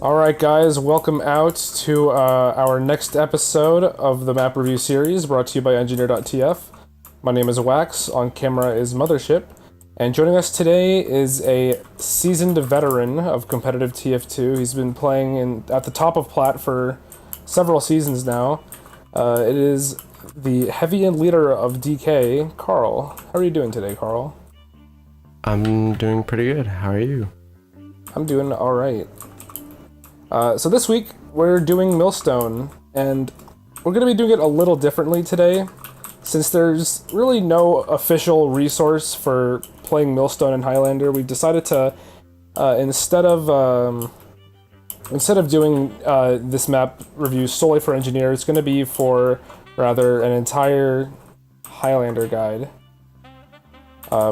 Alright guys, welcome out to our next episode of the map review series brought to you by Engineer.tf. My name is Wax, on camera is Mothership, and joining us today is a seasoned veteran of competitive TF2. He's been playing at the top of Plat for several seasons now. It is the heavy and leader of DK, Karl. How are you doing today, Karl? I'm doing pretty good. How are you? I'm doing alright. So this week, we're doing Millstone, and we're going to be doing it a little differently today, since there's really no official resource for playing Millstone and Highlander. We decided to, instead of doing this map review solely for Engineer, it's going to be for, rather, an entire Highlander guide.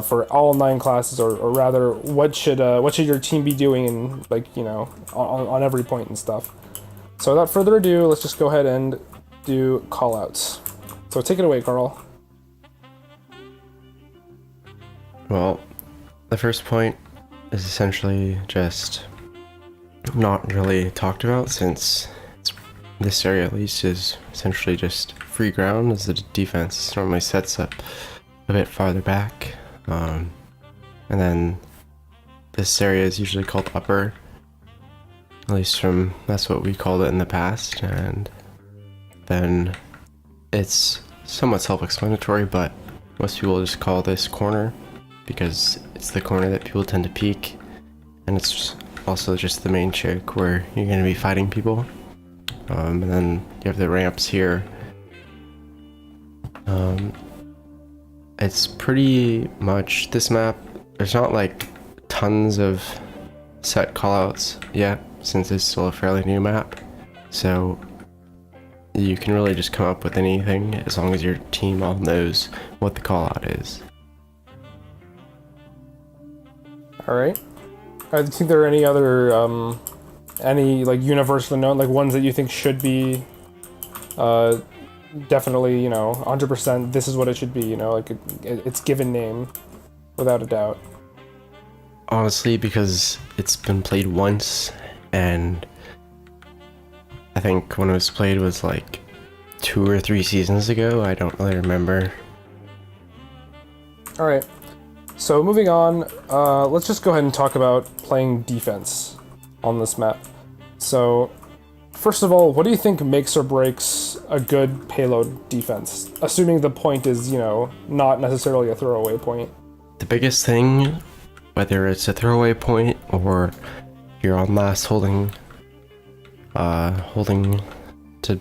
For all 9 classes, or rather, what should your team be doing in, like, you know, on every point and stuff. So without further ado, let's just go ahead and do callouts. So take it away, Karl. Well, the first point is essentially just not really talked about, since this area at least is essentially just free ground, as the defense normally sets up a bit farther back. And then this area is usually called upper, at least that's what we called it in the past, and then it's somewhat self-explanatory, but most people just call this corner because it's the corner that people tend to peek, and it's also just the main choke where you're going to be fighting people. And then you have the ramps here. It's pretty much this map. There's not like tons of set callouts yet, since it's still a fairly new map. So you can really just come up with anything as long as your team all knows what the callout is. Alright. I think there are any other, any, like, universally known, like, ones that you think should be, definitely, you know, 100% this is what it should be, you know, like, it's given name, without a doubt. Honestly, because it's been played once, and I think when it was played was like 2 or 3 seasons ago. I don't really remember. Alright, so moving on, let's just go ahead and talk about playing defense on this map. So, first of all, what do you think makes or breaks a good payload defense? Assuming the point is, you know, not necessarily a throwaway point. The biggest thing, whether it's a throwaway point or you're on last holding to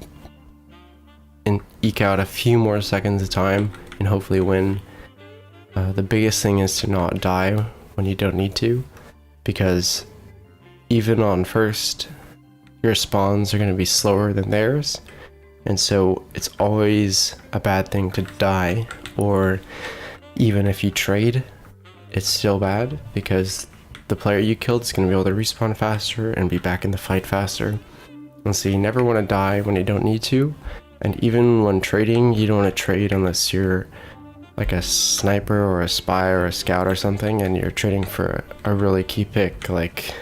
eke out a few more seconds of time and hopefully win, the biggest thing is to not die when you don't need to, because even on first, your spawns are going to be slower than theirs, and so it's always a bad thing to die, or even if you trade, it's still bad, because the player you killed is going to be able to respawn faster and be back in the fight faster. And so you never want to die when you don't need to, and even when trading, you don't want to trade unless you're like a sniper or a spy or a scout or something, and you're trading for a really key pick like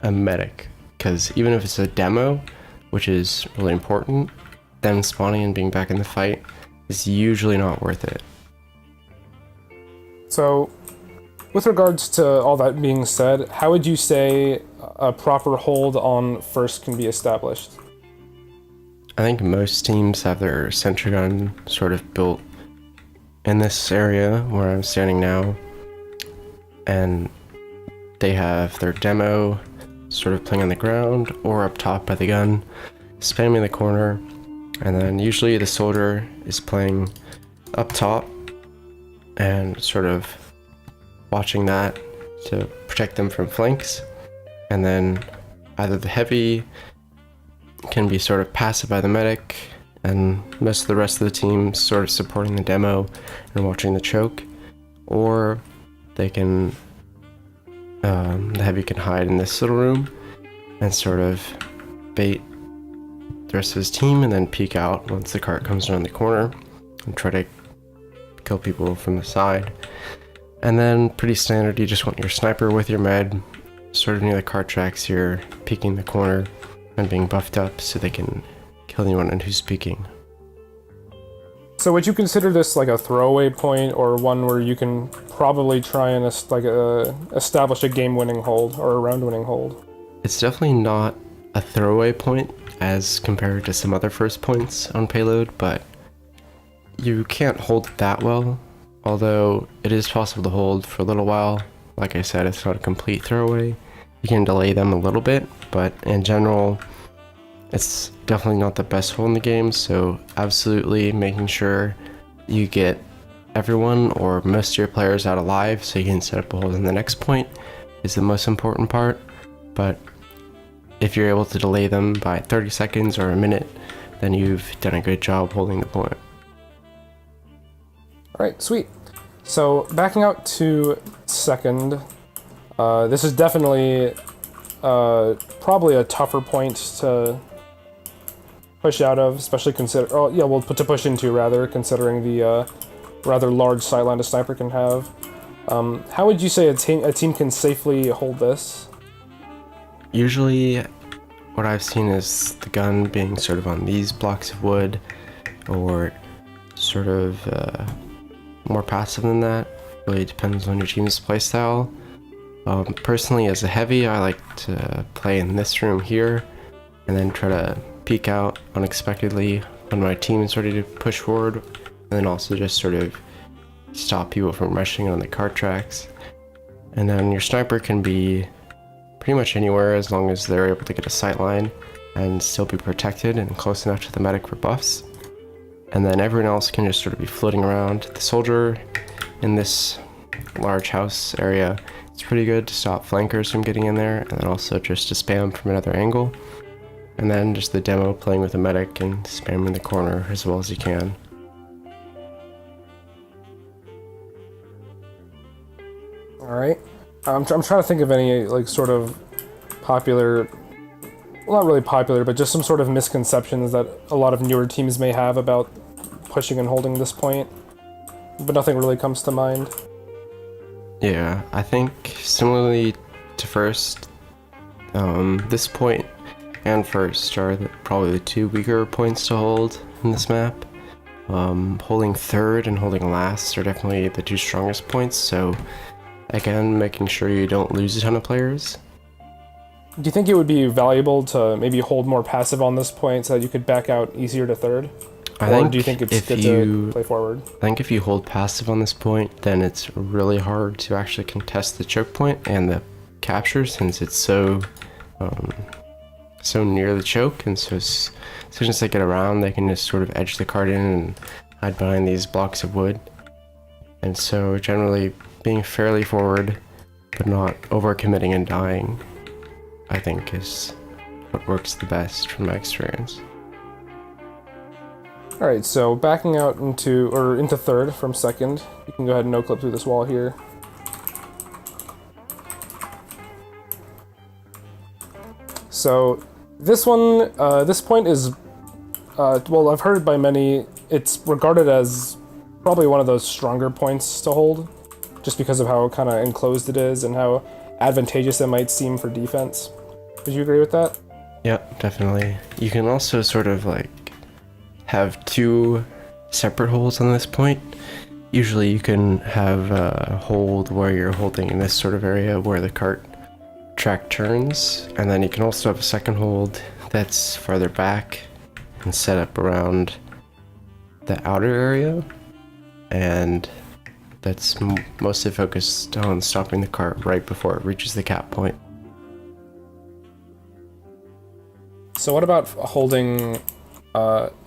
a medic. Because even if it's a demo, which is really important, them spawning and being back in the fight is usually not worth it. So, with regards to all that being said, how would you say a proper hold on first can be established? I think most teams have their sentry gun sort of built in this area where I'm standing now, and they have their demo sort of playing on the ground or up top by the gun, spamming the corner, and then usually the soldier is playing up top and sort of watching that to protect them from flanks, and then either the heavy can be sort of passive by the medic, and most of the rest of the team sort of supporting the demo and watching the choke, or they can the heavy can hide in this little room and sort of bait the rest of his team and then peek out once the cart comes around the corner and try to kill people from the side. And then pretty standard, you just want your sniper with your med sort of near the cart tracks here, peeking the corner and being buffed up so they can kill anyone who's peeking. So would you consider this like a throwaway point, or one where you can probably try and establish a game-winning hold or a round-winning hold? It's definitely not a throwaway point as compared to some other first points on payload, but you can't hold it that well, although it is possible to hold for a little while. Like I said, it's not a complete throwaway. You can delay them a little bit, but in general, it's definitely not the best hold in the game, so absolutely making sure you get everyone or most of your players out alive so you can set up a hold in the next point is the most important part. But if you're able to delay them by 30 seconds or a minute, then you've done a good job holding the point. Alright, sweet. So backing out to second, this is definitely probably a tougher point to push out of, especially to push into rather, considering the rather large sightline a sniper can have. How would you say a team can safely hold this? Usually, what I've seen is the gun being sort of on these blocks of wood, or sort of more passive than that. Really depends on your team's playstyle. Personally, as a heavy, I like to play in this room here, and then try to peek out unexpectedly when my team is ready to push forward, and then also just sort of stop people from rushing on the cart tracks. And then your sniper can be pretty much anywhere as long as they're able to get a sight line and still be protected and close enough to the medic for buffs. And then everyone else can just sort of be floating around. The soldier in this large house area, it's pretty good to stop flankers from getting in there, and then also just to spam from another angle. And then just the demo playing with a medic and spamming the corner as well as you can. Alright. I'm trying to think of any like sort of popular, well, not really popular, but just some sort of misconceptions that a lot of newer teams may have about pushing and holding this point, but nothing really comes to mind. Yeah, I think similarly to first, this point and first are probably the two weaker points to hold in this map. Holding third and holding last are definitely the two strongest points, so again, making sure you don't lose a ton of players. Do you think it would be valuable to maybe hold more passive on this point so that you could back out easier to third? Or do you think it's good to play forward? I think if you hold passive on this point, then it's really hard to actually contest the choke point and the capture, since it's so near the choke, and so as soon as they get around, they can just sort of edge the cart in and hide behind these blocks of wood. And so generally being fairly forward, but not overcommitting and dying, I think is what works the best from my experience. Alright, so backing out into third from second, you can go ahead and no-clip through this wall here. So this point is, well, I've heard by many, it's regarded as probably one of those stronger points to hold, just because of how kind of enclosed it is and how advantageous it might seem for defense. Would you agree with that? Yeah, definitely. You can also sort of like have two separate holds on this point. Usually you can have a hold where you're holding in this sort of area where the cart track turns, and then you can also have a second hold that's farther back and set up around the outer area, and that's mostly focused on stopping the cart right before it reaches the cap point. So what about holding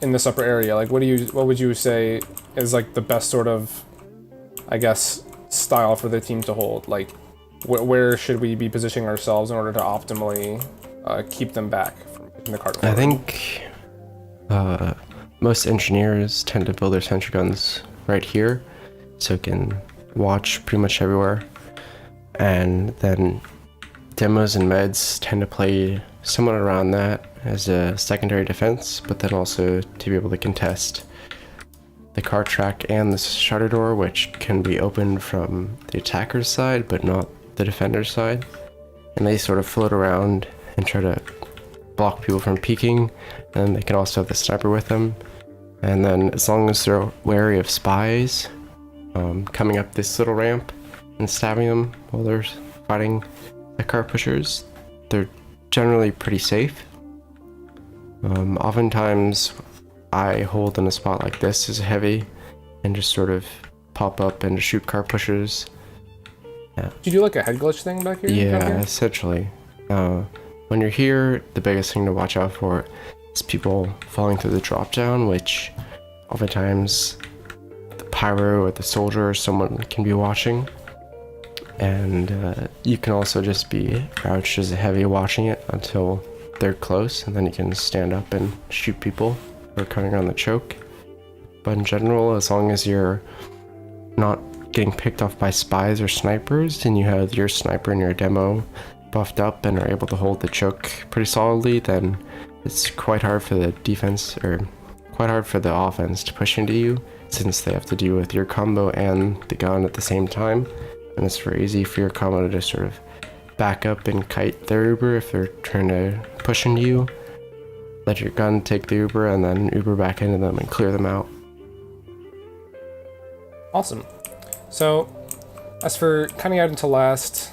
in this upper area? Like, what would you say is like the best sort of, I guess, style for the team to hold? Like, where should we be positioning ourselves in order to optimally keep them back from hitting the cart forward? I think most engineers tend to build their sentry guns right here, so it can watch pretty much everywhere. And then demos and meds tend to play somewhat around that as a secondary defense, but then also to be able to contest the car track and the shutter door, which can be opened from the attacker's side but not the defender's side. and they sort of float around and try to block people from peeking, and they can also have the sniper with them. And then as long as they're wary of spies coming up this little ramp and stabbing them while they're fighting the cart pushers, they're generally pretty safe. Oftentimes I hold in a spot like this as a heavy and just sort of pop up and shoot cart pushers. Yeah. Did you do like a head glitch thing back here? Yeah, essentially. When you're here, the biggest thing to watch out for is people falling through the drop down, which oftentimes the pyro or the soldier or someone can be watching. And you can also just be crouched as a heavy watching it until they're close, and then you can stand up and shoot people who are coming around the choke. But in general, as long as you're not getting picked off by spies or snipers, and you have your sniper and your demo buffed up and are able to hold the choke pretty solidly, then it's quite hard for the defense, or quite hard for the offense to push into you, since they have to deal with your combo and the gun at the same time. And it's very easy for your combo to just sort of back up and kite their Uber if they're trying to push into you. Let your gun take the Uber and then Uber back into them and clear them out. Awesome. So, as for coming out into last,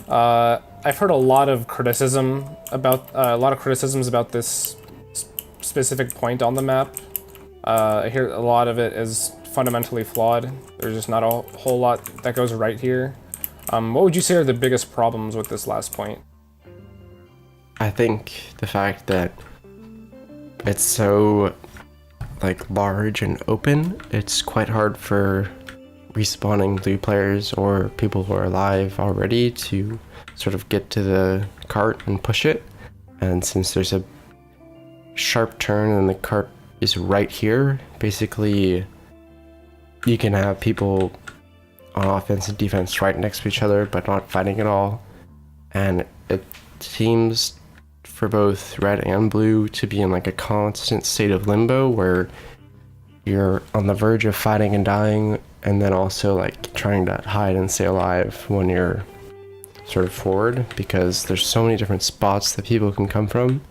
I've heard a lot of criticisms about this specific point on the map. I hear a lot of it is fundamentally flawed. There's just not a whole lot that goes right here. What would you say are the biggest problems with this last point? I think the fact that it's so large and open, it's quite hard for respawning blue players or people who are alive already to sort of get to the cart and push it. And since there's a sharp turn and the cart is right here, basically you can have people on offense and defense right next to each other but not fighting at all. And it seems for both red and blue to be in a constant state of limbo where you're on the verge of fighting and dying, and then also trying to hide and stay alive when you're sort of forward, because there's so many different spots that people can come from,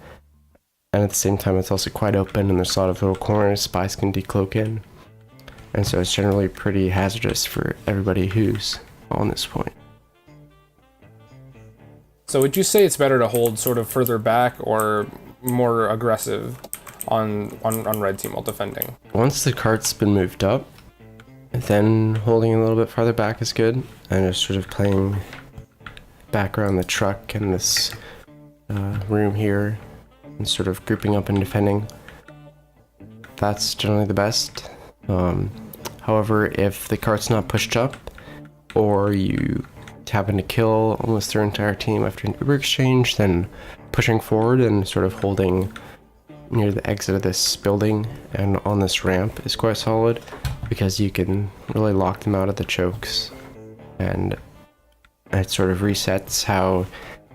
and at the same time it's also quite open and there's a lot of little corners spies can decloak in, and so it's generally pretty hazardous for everybody who's on this point. So would you say it's better to hold sort of further back or more aggressive on red team while defending? Once the cart's been moved up, then holding a little bit farther back is good, and just sort of playing back around the truck and this room here and sort of grouping up and defending. That's generally the best. However, if the cart's not pushed up, or you happen to kill almost their entire team after an Uber exchange, then pushing forward and sort of holding near the exit of this building and on this ramp is quite solid, because you can really lock them out of the chokes, and it sort of resets how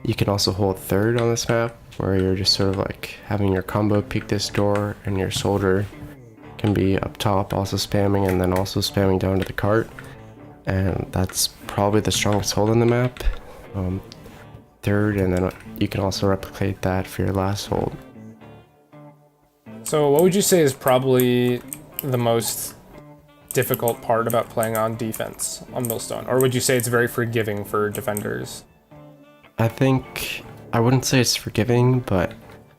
you can also hold third on this map, where you're just sort of having your combo peek this door and your soldier can be up top also spamming, and then also spamming down to the cart, and that's probably the strongest hold on the map. Third, and then you can also replicate that for your last hold. So what would you say is probably the most difficult part about playing on defense on Millstone? Or would you say it's very forgiving for defenders? I think, I wouldn't say it's forgiving, but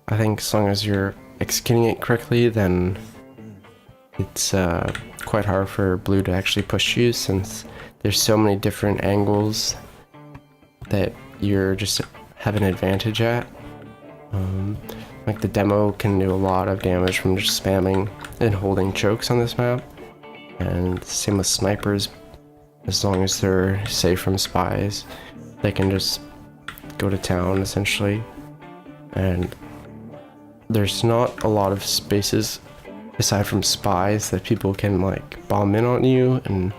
I think as long as you're executing it correctly, then it's quite hard for blue to actually push you, since there's so many different angles that you're just have an advantage at. The demo can do a lot of damage from just spamming and holding chokes on this map, and same with snipers. As long as they're safe from spies, they can just go to town essentially, and there's not a lot of spaces aside from spies that people can bomb in on you and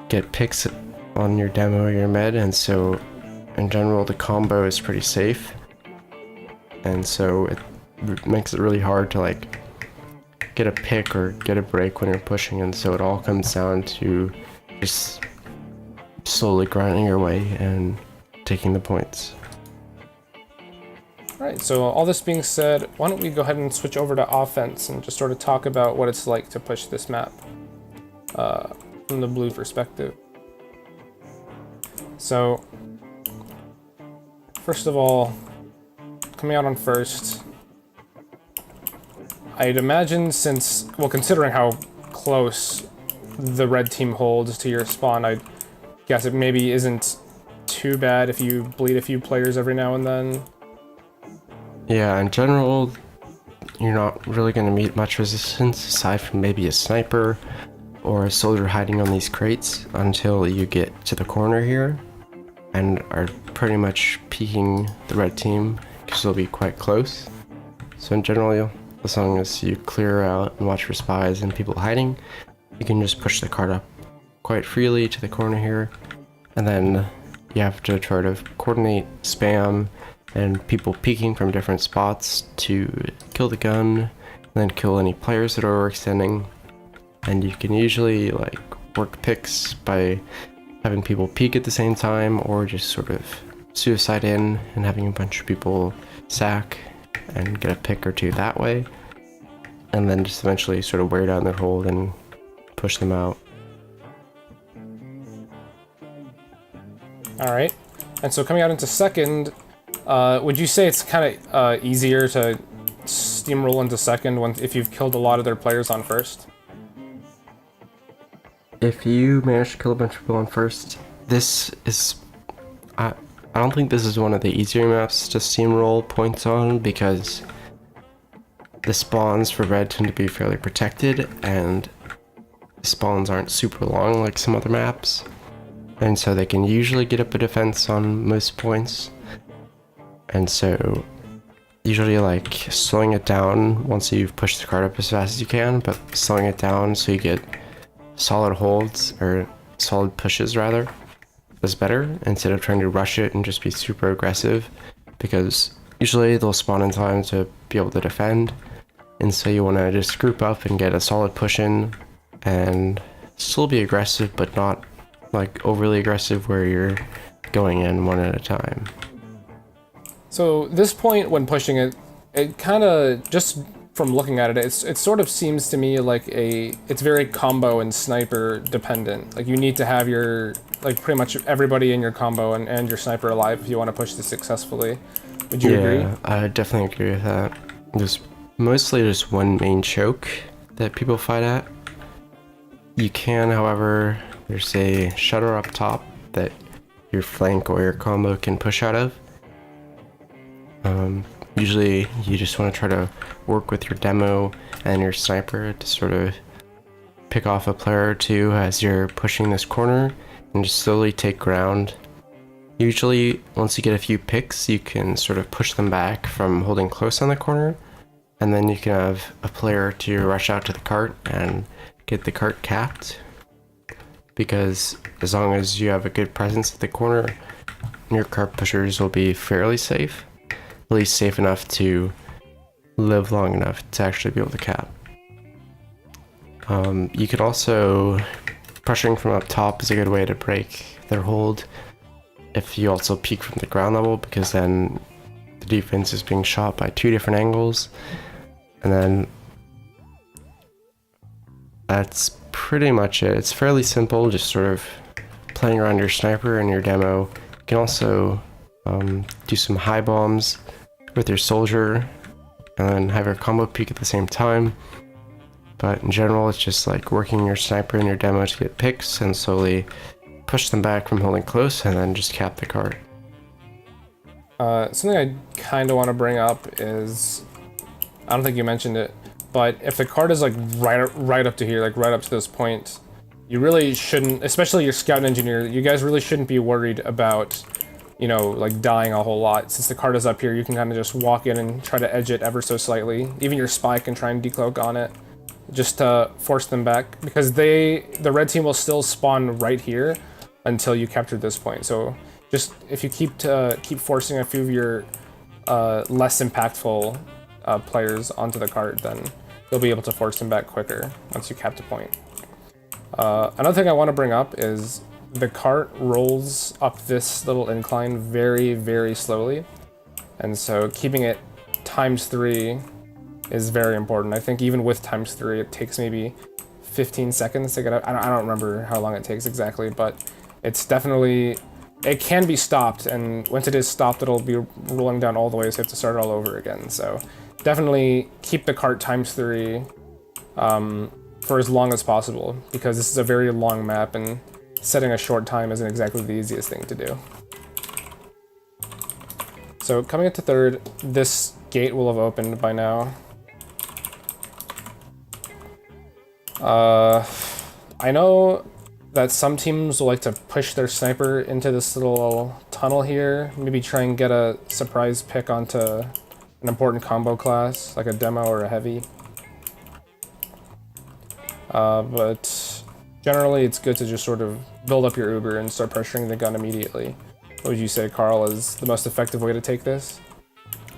get picks on your demo or your med, and so in general the combo is pretty safe, and so it makes it really hard to get a pick or get a break when you're pushing, and so it all comes down to just slowly grinding your way and taking the points. Alright, so all this being said, why don't we go ahead and switch over to offense and just sort of talk about what it's like to push this map from the blue perspective. So, first of all, coming out on first, I'd imagine considering how close the red team holds to your spawn, I'd guess it maybe isn't too bad if you bleed a few players every now and then. Yeah, in general, you're not really going to meet much resistance aside from maybe a sniper or a soldier hiding on these crates until you get to the corner here and are pretty much peeking the red team because they'll be quite close. So in general, as long as you clear out and watch for spies and people hiding, you can just push the cart up quite freely to the corner here, and then you have to try to coordinate spam and people peeking from different spots to kill the gun, and then kill any players that are overextending. And you can usually like work picks by having people peek at the same time, or just sort of suicide in and having a bunch of people sack and get a pick or two that way, and then just eventually sort of wear down their hold and push them out. Alright, and so coming out into second, would you say it's kind of easier to steamroll into second if you've killed a lot of their players on first? If you manage to kill a bunch of people on first, this is... I don't think this is one of the easier maps to steamroll points on, because the spawns for red tend to be fairly protected, and the spawns aren't super long like some other maps, and so they can usually get up a defense on most points. And so usually like slowing it down once you've pushed the card up as fast as you can, but slowing it down so you get solid holds, or solid pushes rather, is better, instead of trying to rush it and just be super aggressive, because usually they'll spawn in time to be able to defend, and so you want to just group up and get a solid push in and still be aggressive, but not like overly aggressive where you're going in one at a time. So this point when pushing it, it kind of, just from looking at it, it sort of seems to me like it's very combo and sniper dependent. Like you need to have your, like pretty much everybody in your combo and your sniper alive if you want to push this successfully. Would you agree? Yeah, I definitely agree with that. There's mostly just one main choke that people fight at. You can, however, there's a shutter up top that your flank or your combo can push out of. Usually you just want to try to work with your demo and your sniper to sort of pick off a player or two as you're pushing this corner and just slowly take ground. Usually once you get a few picks, you can sort of push them back from holding close on the corner, and then you can have a player to rush out to the cart and get the cart capped, because as long as you have a good presence at the corner, your cart pushers will be fairly safe. At least safe enough to live long enough to actually be able to cap. You could also, pressuring from up top is a good way to break their hold if you also peek from the ground level, because then the defense is being shot by two different angles, and then that's pretty much it. It's fairly simple, just sort of playing around your sniper and your demo. You can also do some high bombs with your soldier and then have your combo peek at the same time, but in general it's just like working your sniper and your demo to get picks and slowly push them back from holding close and then just cap the cart. Something I kind of want to bring up is, I don't think you mentioned it, but if the cart is like right up to here, like right up to this point, you really shouldn't, especially your scout and engineer, you guys really shouldn't be worried about, you know, like dying a whole lot. Since the cart is up here, you can kind of just walk in and try to edge it ever so slightly. Even your spy can try and decloak on it, just to force them back, because the red team will still spawn right here until you capture this point. So just if you keep forcing a few of your less impactful players onto the cart, then you'll be able to force them back quicker once you cap the point. Another thing I want to bring up is the cart rolls up this little incline very, very slowly. And so keeping it ×3 is very important. I think even with ×3, it takes maybe 15 seconds to get up. I don't remember how long it takes exactly, but it's definitely, it can be stopped, and once it is stopped, it'll be rolling down all the way, so you have to start it all over again. So definitely keep the cart ×3 for as long as possible, because this is a very long map, and setting a short time isn't exactly the easiest thing to do. So coming into third, this gate will have opened by now. I know that some teams will like to push their sniper into this little tunnel here, maybe try and get a surprise pick onto an important combo class, like a demo or a heavy. But generally it's good to just sort of build up your Uber and start pressuring the gun immediately. What would you say, Karl, is the most effective way to take this?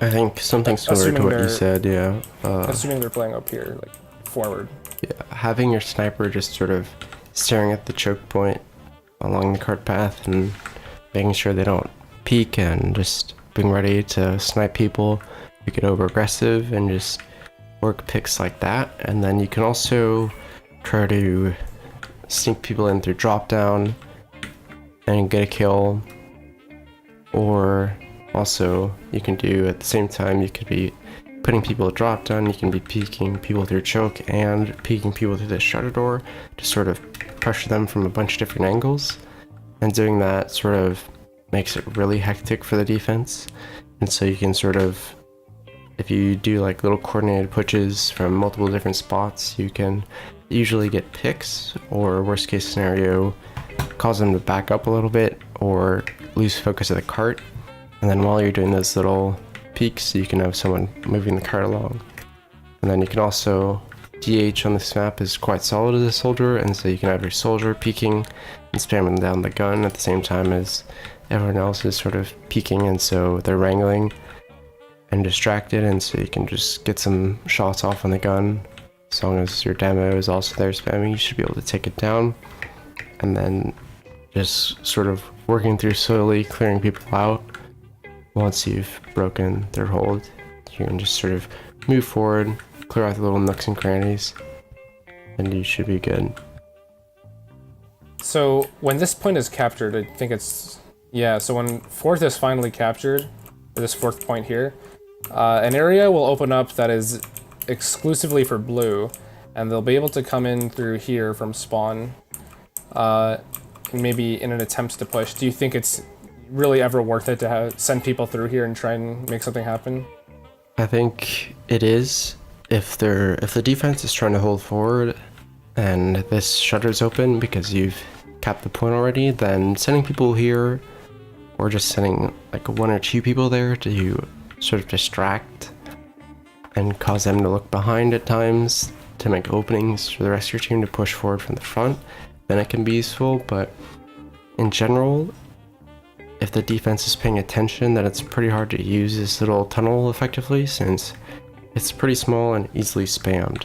I think something similar to what you said, yeah. Assuming they're playing up here, like forward. Yeah, having your sniper just sort of staring at the choke point along the cart path and making sure they don't peek, and just being ready to snipe people. You get over aggressive and just work picks like that. And then you can also try to sneak people in through drop down and get a kill. Or also you can do at the same time, you could be putting people at drop down, you can be peeking people through choke and peeking people through the shutter door to sort of pressure them from a bunch of different angles. And doing that sort of makes it really hectic for the defense. And so you can sort of, if you do like little coordinated pushes from multiple different spots, you can usually get picks, or worst case scenario, cause them to back up a little bit or lose focus of the cart. And then while you're doing those little peaks, you can have someone moving the cart along. And then you can also, DH on this map is quite solid as a soldier, and so you can have your soldier peeking and spamming down the gun at the same time as everyone else is sort of peeking, and so they're wrangling and distracted, and so you can just get some shots off on the gun. As long as your demo is also there spamming, you should be able to take it down. And then just sort of working through slowly, clearing people out. Once you've broken their hold, you can just sort of move forward, clear out the little nooks and crannies, and you should be good. So when this point is captured, I think it's, yeah, so when fourth is finally captured, or this fourth point here, an area will open up that is exclusively for blue, and they'll be able to come in through here from spawn, maybe in an attempt to push. Do you think it's really ever worth it to send people through here and try and make something happen? I think it is. If the defense is trying to hold forward and this shutter's open because you've capped the point already, then sending people here, or just sending like 1 or 2 people there to sort of distract and cause them to look behind at times to make openings for the rest of your team to push forward from the front, then it can be useful. But in general, if the defense is paying attention, then it's pretty hard to use this little tunnel effectively, since it's pretty small and easily spammed.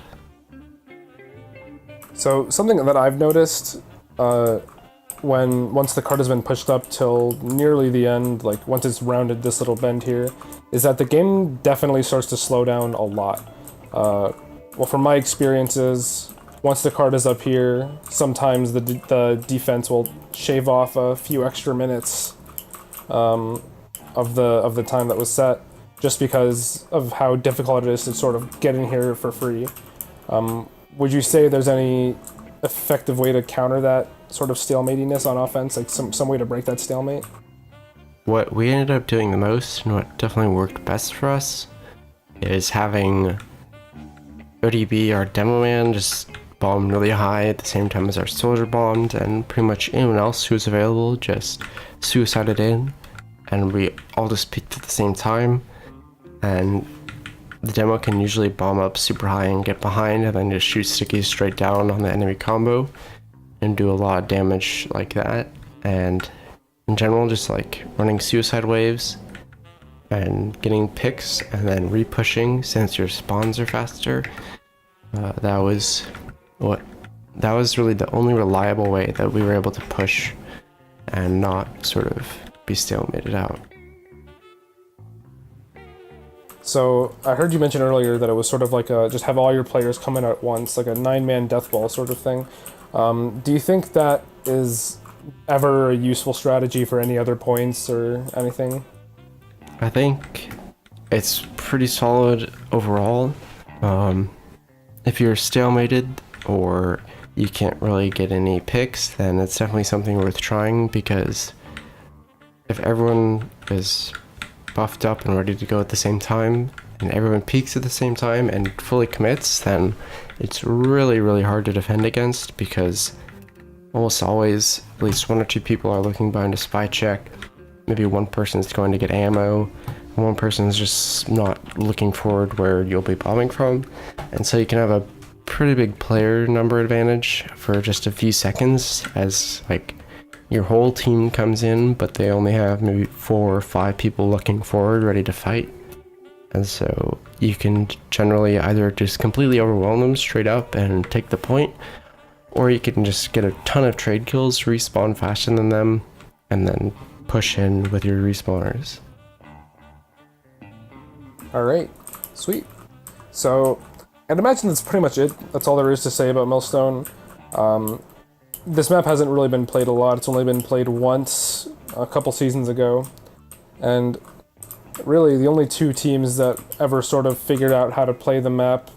So something that I've noticed, once the cart has been pushed up till nearly the end, like once it's rounded this little bend here, is that the game definitely starts to slow down a lot. Well, from my experiences, once the cart is up here, sometimes the defense will shave off a few extra minutes of the time that was set, just because of how difficult it is to sort of get in here for free. Would you say there's any effective way to counter that sort of stalematiness on offense, like some way to break that stalemate? What we ended up doing the most, and what definitely worked best for us, is having ODB, our demo man, just bomb really high at the same time as our soldier bombed, and pretty much anyone else who was available just suicided in, and we all just peaked at the same time. And the demo can usually bomb up super high and get behind, and then just shoot stickies straight down on the enemy combo and do a lot of damage like that. And in general, just like running suicide waves and getting picks and then re-pushing since your spawns are faster. That was really the only reliable way that we were able to push and not sort of be stalemated out. So I heard you mention earlier that it was sort of like just have all your players come in at once, like a 9-man death ball sort of thing. Do you think that is ever a useful strategy for any other points or anything? I think it's pretty solid overall. If you're stalemated or you can't really get any picks, then it's definitely something worth trying, because if everyone is buffed up and ready to go at the same time, and everyone peaks at the same time and fully commits, then it's really, really hard to defend against, because almost always at least one or two people are looking behind a spy check. Maybe one person's going to get ammo, and one person's just not looking forward where you'll be bombing from. And so you can have a pretty big player number advantage for just a few seconds, as like your whole team comes in, but they only have maybe 4 or 5 people looking forward, ready to fight. And so you can generally either just completely overwhelm them straight up and take the point, or you can just get a ton of trade kills, respawn faster than them, and then push in with your respawners. Alright, sweet. So, I'd imagine that's pretty much it. That's all there is to say about Millstone. This map hasn't really been played a lot. It's only been played once a couple seasons ago. And really, the only 2 teams that ever sort of figured out how to play the map,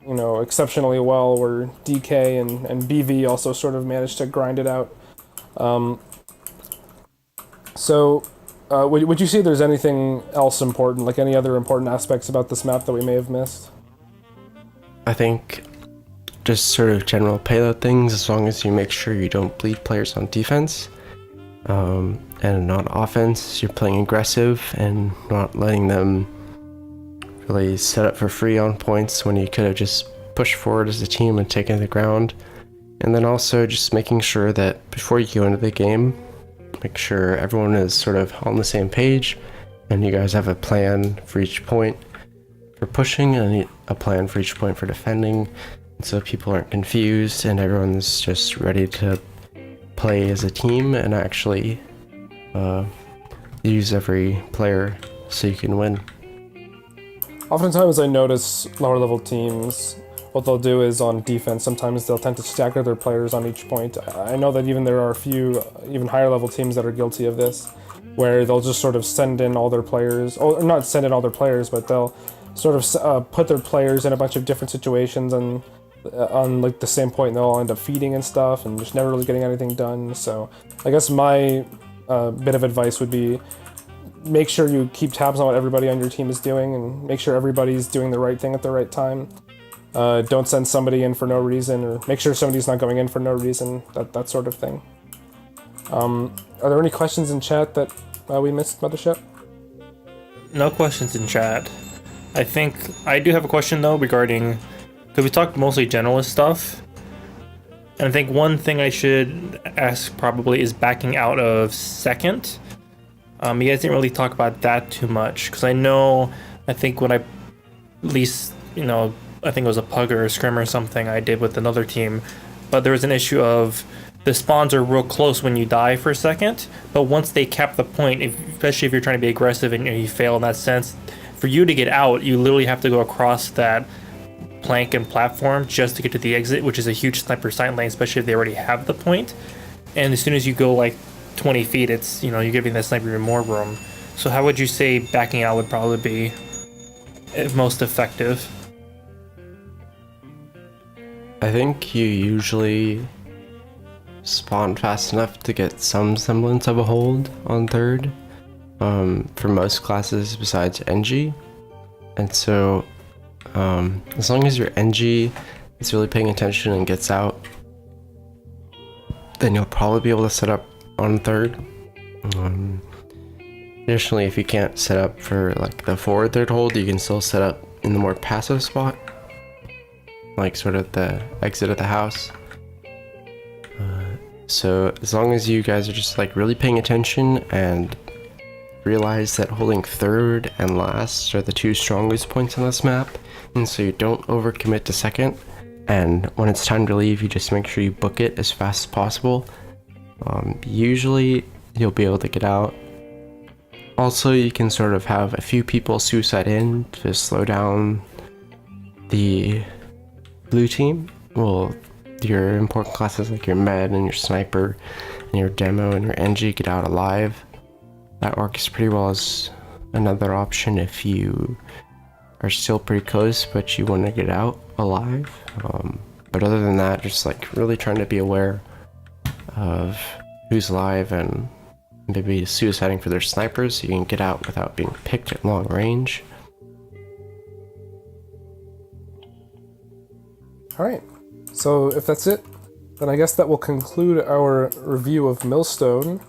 you know, exceptionally well were DK and BV also sort of managed to grind it out. Would you say there's anything else important, like any other important aspects about this map that we may have missed? I think just sort of general payload things, as long as you make sure you don't bleed players on defense, and on offense you're playing aggressive and not letting them really set up for free on points when you could have just pushed forward as a team and taken the ground. And then also just making sure that before you go into the game, make sure everyone is sort of on the same page and you guys have a plan for each point for pushing and a plan for each point for defending, so people aren't confused and everyone's just ready to play as a team and actually use every player so you can win. Oftentimes I notice lower level teams, what they'll do is on defense, sometimes they'll tend to stagger their players on each point. I know that even there are a few even higher level teams that are guilty of this, where they'll just sort of send in all their players, or not send in all their players, but they'll sort of put their players in a bunch of different situations and on like the same point, and they'll all end up feeding and stuff and just never really getting anything done. So I guess my bit of advice would be make sure you keep tabs on what everybody on your team is doing and make sure everybody's doing the right thing at the right time. Don't send somebody in for no reason, or make sure somebody's not going in for no reason, that sort of thing. Are there any questions in chat that we missed, Mothership? No questions in chat. I think I do have a question though regarding, because we talked mostly generalist stuff, and I think one thing I should ask probably is backing out of second. You guys didn't really talk about that too much, because I think when I, at least, I think it was a pug or a scrim or something I did with another team, but there was an issue of the spawns are real close when you die for a second, but once they cap the point, especially if you're trying to be aggressive and you fail in that sense, for you to get out, you literally have to go across that plank and platform just to get to the exit, which is a huge sniper sight lane, especially if they already have the point. And as soon as you go like 20 feet, it's, you're giving that sniper even more room. So how would you say backing out would probably be most effective? I think you usually spawn fast enough to get some semblance of a hold on third, for most classes besides NG. And so as long as your NG is really paying attention and gets out, then you'll probably be able to set up on third. Additionally, if you can't set up for like the forward third hold, you can still set up in the more passive spot, like sort of the exit of the house. So as long as you guys are just like really paying attention and realize that holding third and last are the 2 strongest points on this map, and so you don't overcommit to second, and when it's time to leave you just make sure you book it as fast as possible, Usually you'll be able to get out. Also, you can sort of have a few people suicide in to slow down the blue team. Well, your important classes like your med and your sniper and your demo and your NG get out alive. That works pretty well as another option if you are still pretty close but you want to get out alive. But other than that, just like really trying to be aware of who's alive and maybe suiciding for their snipers so you can get out without being picked at long range. Alright, so if that's it, then I guess that will conclude our review of Millstone.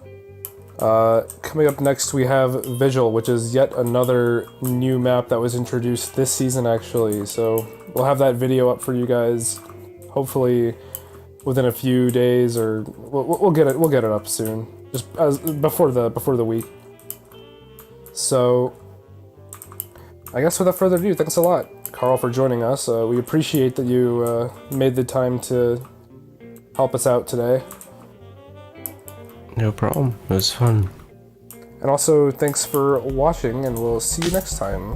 Coming up next we have Vigil, which is yet another new map that was introduced this season actually, so we'll have that video up for you guys, hopefully within a few days, or we'll get it up soon, just as before the week. So I guess without further ado, thanks a lot, Karl, for joining us. We appreciate that you made the time to help us out today. No problem. It was fun. And also, thanks for watching, and we'll see you next time.